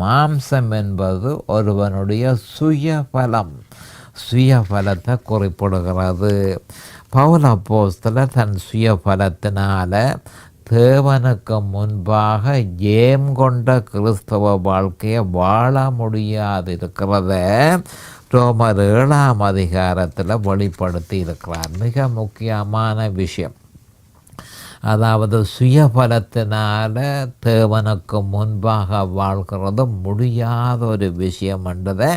மாம்சம் என்பது ஒருவனுடைய சுயபலத்தை குறிப்பிடுகிறது. பவுல் அப்போஸ்தலர் தன் சுயபலத்தினால தேவனுக்கு முன்பாக ஜெயம் கொண்ட கிறிஸ்தவ வாழ்க்கையை வாழ முடியாதிருக்கிறத ரோமர் 7ஆம் அதிகாரத்தில் வெளிப்படுத்தி இருக்கிறார். மிக முக்கியமான விஷயம். அதாவது சுயபலத்தினால தேவனுக்கு முன்பாக வாழ்கிறது முடியாத ஒரு விஷயம் என்றதை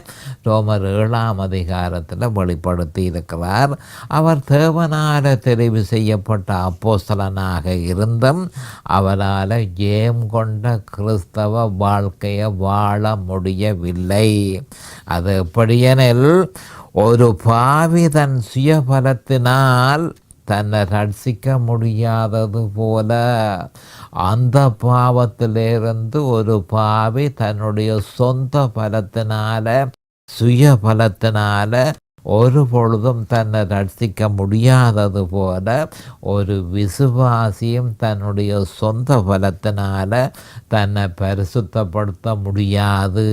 ரோமர் 7ஆம் அதிகாரத்தில் வெளிப்படுத்தி இருக்கிறார். அவர் தேவனால் தெரிவு செய்யப்பட்ட அப்போஸ்தலனாக இருந்தும் அவரால் ஜெயம் கொண்ட கிறிஸ்தவ வாழ்க்கையை வாழ முடியவில்லை. அது எப்படியெனில், ஒரு பாவி தன் சுயபலத்தினால் தன்னை ரட்சிக்க முடியாதது போல அந்த பாவத்திலிருந்து ஒரு பாவி தன்னுடைய சொந்த பலத்தினால சுயபலத்தினால ஒரு பொழுதும் தன்னை ரட்சிக்க முடியாதது போல ஒரு விசுவாசியும் தன்னுடைய சொந்த பலத்தினால தன்னை பரிசுத்தப்படுத்த முடியாது.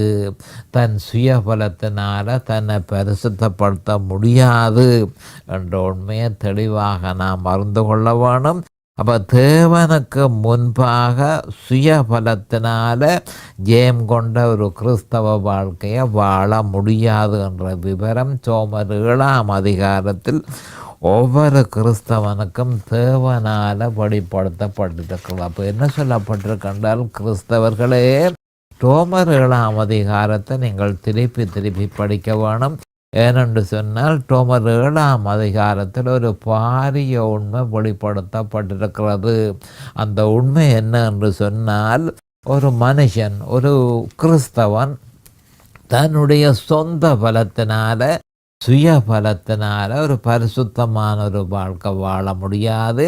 தன் சுயபலத்தினால தன்னை பரிசுத்தப்படுத்த முடியாது என்ற உண்மையை தெளிவாக நாம் அறிந்து கொள்ள வேணும். அப்போ தேவனுக்கு முன்பாக சுயபலத்தினால ஜெயம் கொண்ட ஒரு கிறிஸ்தவ வாழ்க்கையை வாழ முடியாது என்ற விவரம் ரோமர் 7ஆம் அதிகாரத்தில் ஒவ்வொரு கிறிஸ்தவனுக்கும் தேவனால் வெளிப்படுத்தப்பட்டிருக்கிறது. அப்போ என்ன சொல்லப்பட்டிருக்கின்றால், கிறிஸ்தவர்களே, ரோமர் 7ஆம் அதிகாரத்தை நீங்கள் திருப்பி படிக்க வேணும். ஏனென்று சொன்னால் ரோமர் 7ஆம் அதிகாரத்தில் ஒரு பாரிய உண்மை வெளிப்படுத்தப்பட்டிருக்கிறது. அந்த உண்மை என்ன என்று சொன்னால், ஒரு மனுஷன், ஒரு கிறிஸ்தவன் தன்னுடைய சொந்த பலத்தினால சுயபலத்தினால ஒரு பரிசுத்தமான ஒரு வாழ்க்கை வாழ முடியாது.